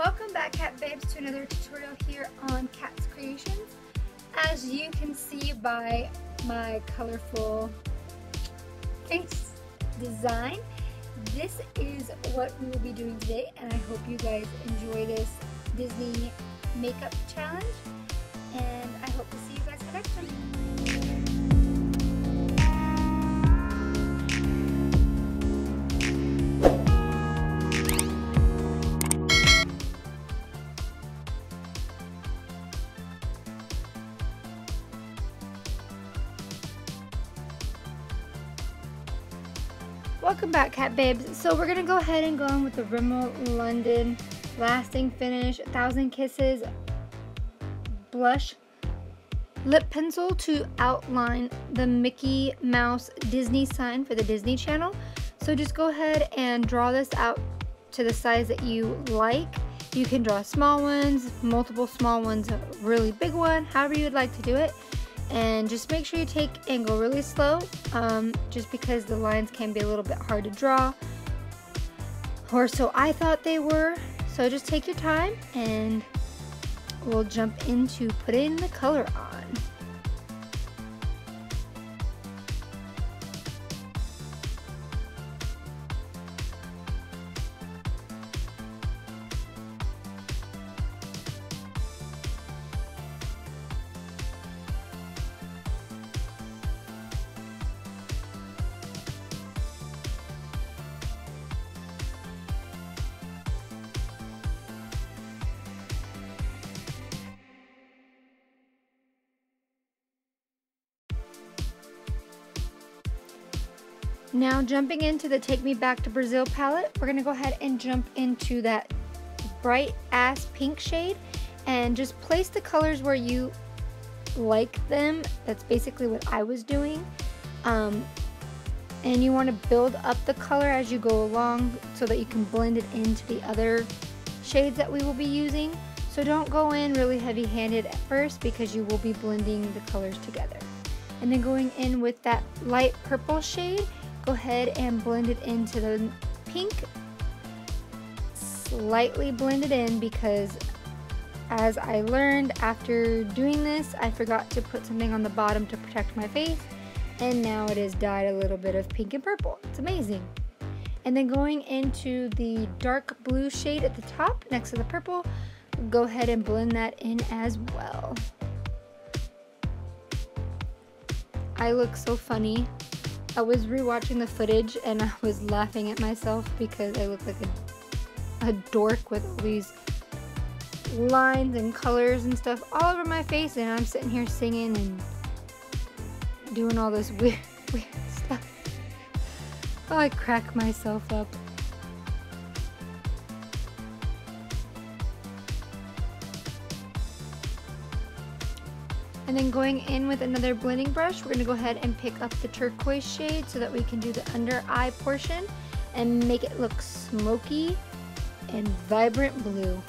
Welcome back, Cat Babes, to another tutorial here on Cat's Creations. As you can see by my colorful face design, this is what we will be doing today, and I hope you guys enjoy this Disney makeup challenge, and I hope to see you guys for the next one. Welcome back, Cat Babes. So we're gonna go ahead and go in with the Rimmel London Lasting Finish 1000 Kisses blush lip pencil to outline the Mickey Mouse Disney sign for the Disney Channel. So just go ahead and draw this out to the size that you like. You can draw small ones, multiple small ones, a really big one, however you would like to do it. And just make sure you take and go really slow, just because the lines can be a little bit hard to draw, or so I thought they were. So just take your time and we'll jump into putting the color on. Now jumping into the Take Me Back to Brazil palette, we're going to go ahead and jump into that bright ass pink shade and just place the colors where you like them. That's basically what I was doing. And you want to build up the color as you go along so that you can blend it into the other shades that we will be using. So don't go in really heavy handed at first because you will be blending the colors together. And then going in with that light purple shade, go ahead and blend it into the pink. Slightly blend it in because as I learned after doing this, I forgot to put something on the bottom to protect my face, and now it has dyed a little bit of pink and purple. It's amazing. And then going into the dark blue shade at the top next to the purple, go ahead and blend that in as well. I look so funny. I was rewatching the footage and I was laughing at myself because I look like a dork with all these lines and colors and stuff all over my face, and I'm sitting here singing and doing all this weird stuff. Oh, I crack myself up. And then going in with another blending brush, we're going to go ahead and pick up the turquoise shade so that we can do the under eye portion and make it look smoky and vibrant blue.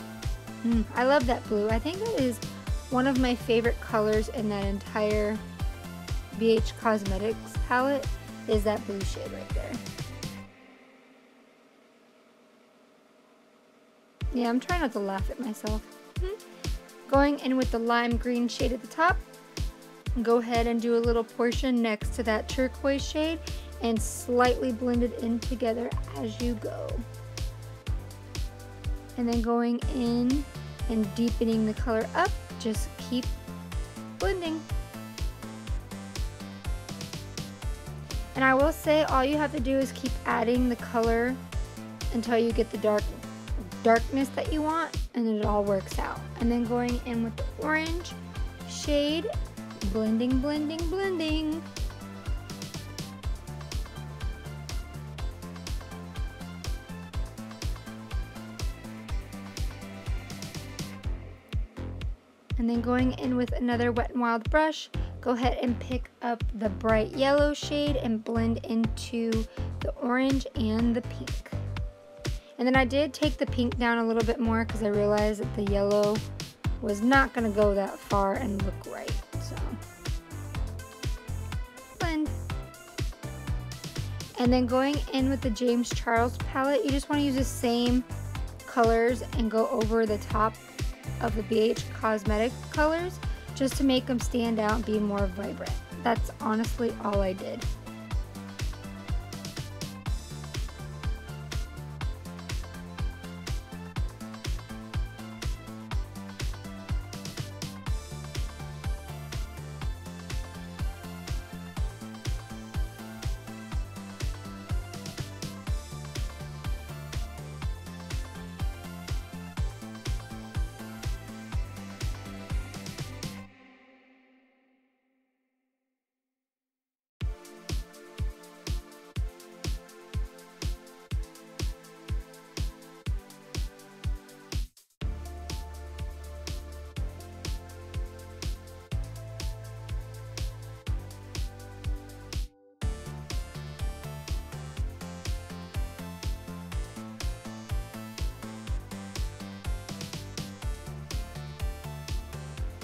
I love that blue. I think that is one of my favorite colors in that entire BH Cosmetics palette, is that blue shade right there. Yeah, I'm trying not to laugh at myself. Going in with the lime green shade at the top, go ahead and do a little portion next to that turquoise shade and slightly blend it in together as you go. And then going in and deepening the color up, just keep blending. And I will say, all you have to do is keep adding the color until you get the darkness that you want, and then it all works out. And then going in with the orange shade, blending, blending, blending. And then going in with another Wet n Wild brush, go ahead and pick up the bright yellow shade and blend into the orange and the pink. And then I did take the pink down a little bit more because I realized that the yellow was not going to go that far and look right. So blend. And then going in with the James Charles palette, you just want to use the same colors and go over the top of the BH Cosmetic colors just to make them stand out and be more vibrant. That's honestly all I did.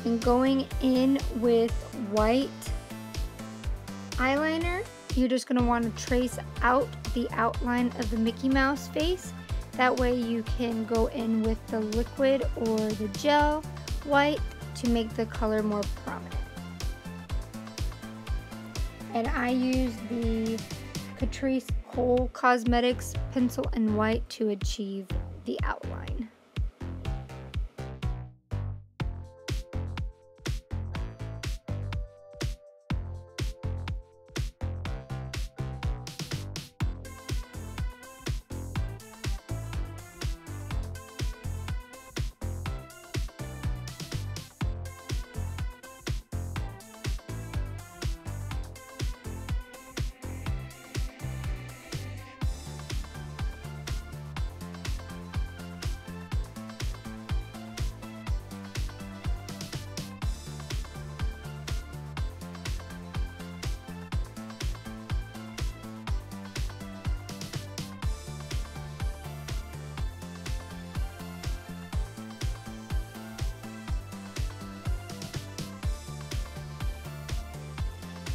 And going in with white eyeliner, you're just going to want to trace out the outline of the Mickey Mouse face. That way you can go in with the liquid or the gel white to make the color more prominent. And I use the Catrice Kohl Cosmetics pencil in white to achieve the outline.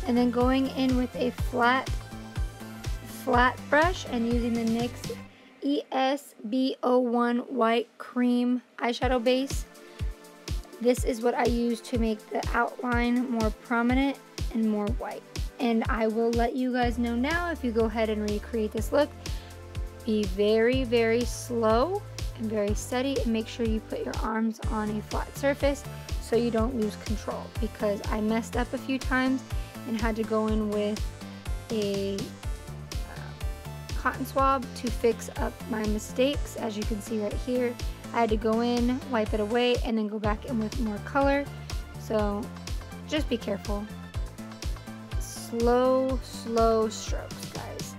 And then going in with a flat brush and using the NYX ESB01 White Cream eyeshadow base. This is what I use to make the outline more prominent and more white. And I will let you guys know now, if you go ahead and recreate this look, be very, very slow and very steady, and make sure you put your arms on a flat surface so you don't lose control, because I messed up a few times and had to go in with a cotton swab to fix up my mistakes. As you can see right here, I had to go in, wipe it away, and then go back in with more color. So just be careful. Slow strokes, guys.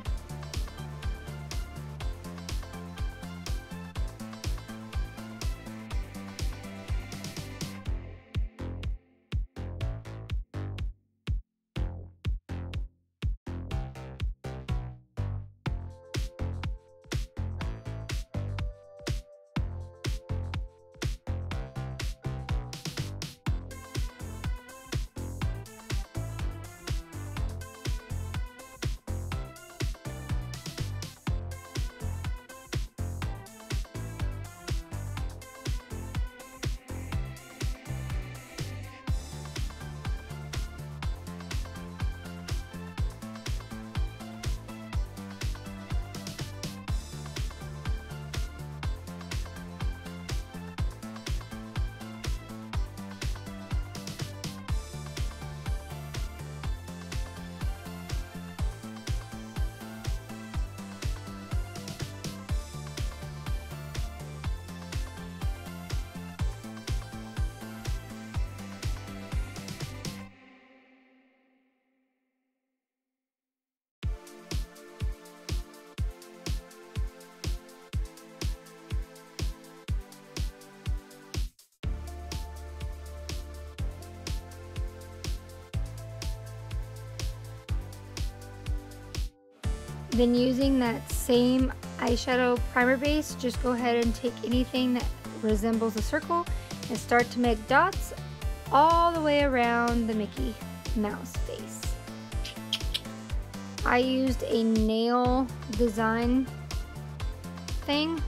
Then using that same eyeshadow primer base, just go ahead and take anything that resembles a circle and start to make dots all the way around the Mickey Mouse face. I used a nail design thing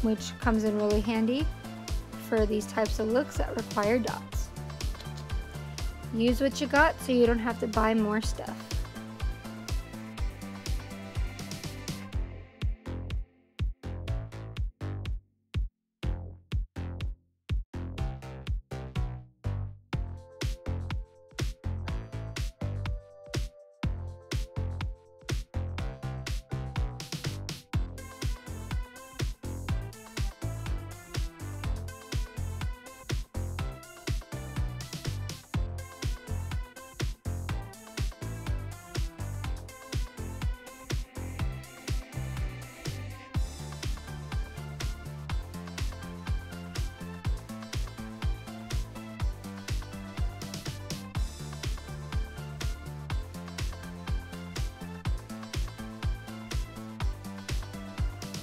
which comes in really handy for these types of looks that require dots. Use what you got so you don't have to buy more stuff.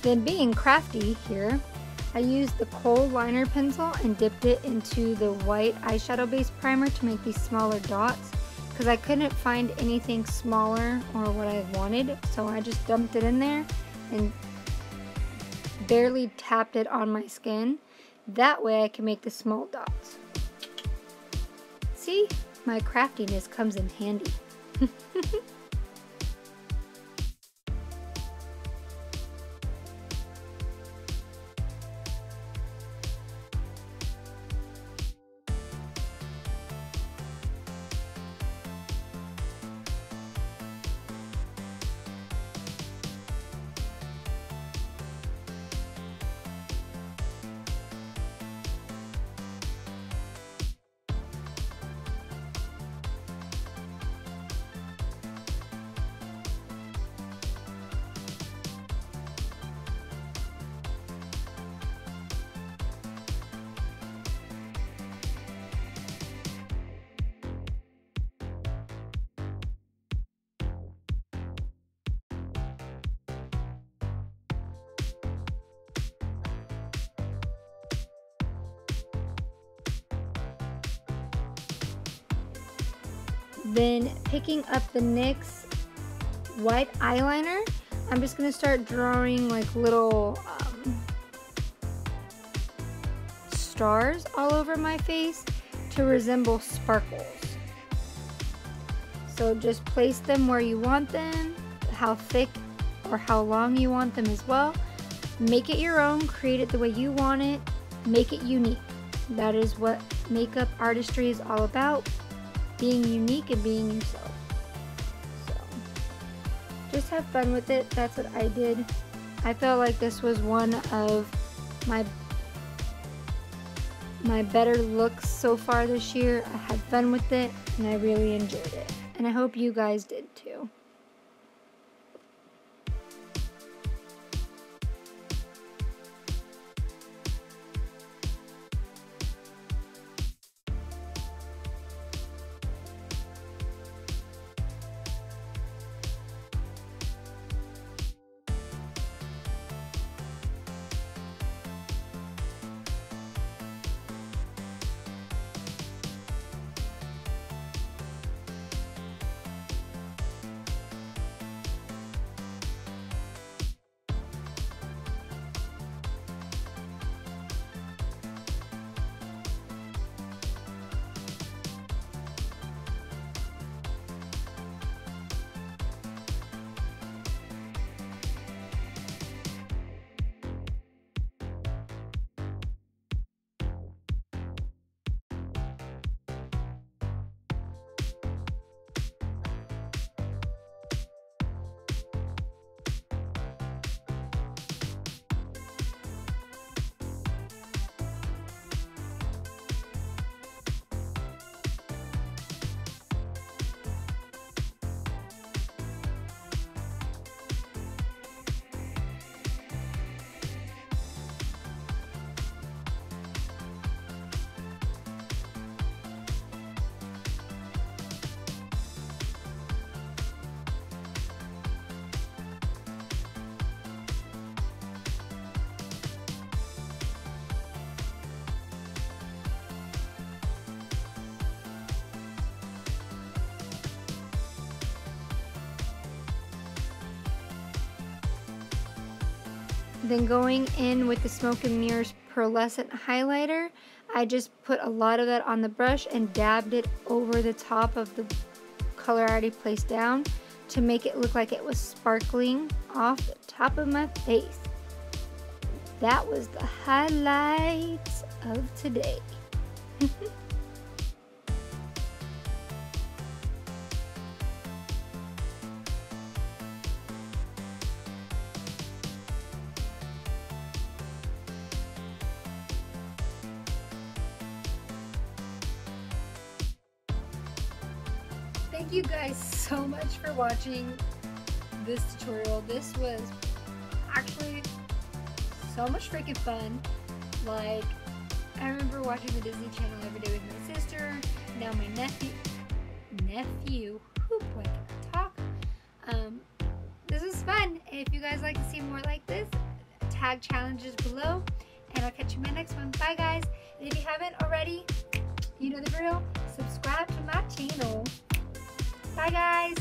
Then being crafty here, I used the kohl liner pencil and dipped it into the white eyeshadow base primer to make these smaller dots because I couldn't find anything smaller or what I wanted, so I just dumped it in there and barely tapped it on my skin. That way I can make the small dots. See, my craftiness comes in handy. Then picking up the NYX white eyeliner, I'm just going to start drawing like little stars all over my face to resemble sparkles. So just place them where you want them, how thick or how long you want them as well. Make it your own, create it the way you want it, make it unique. That is what makeup artistry is all about. Being unique and being yourself. So just have fun with it. That's what I did. I felt like this was one of my better looks so far this year. I had fun with it and I really enjoyed it. And I hope you guys did too. Then going in with the Smoke and Mirrors Pearlescent highlighter, I just put a lot of that on the brush and dabbed it over the top of the color I already placed down to make it look like it was sparkling off the top of my face. That was the highlights of today. Thank you guys so much for watching this tutorial. This was actually so much freaking fun. Like, I remember watching the Disney Channel every day with my sister. Now my nephew, who boy, can I talk? This was fun. And if you guys like to see more like this, tag challenges below, and I'll catch you in my next one. Bye guys. And if you haven't already, you know the drill. Subscribe to my channel. Bye guys.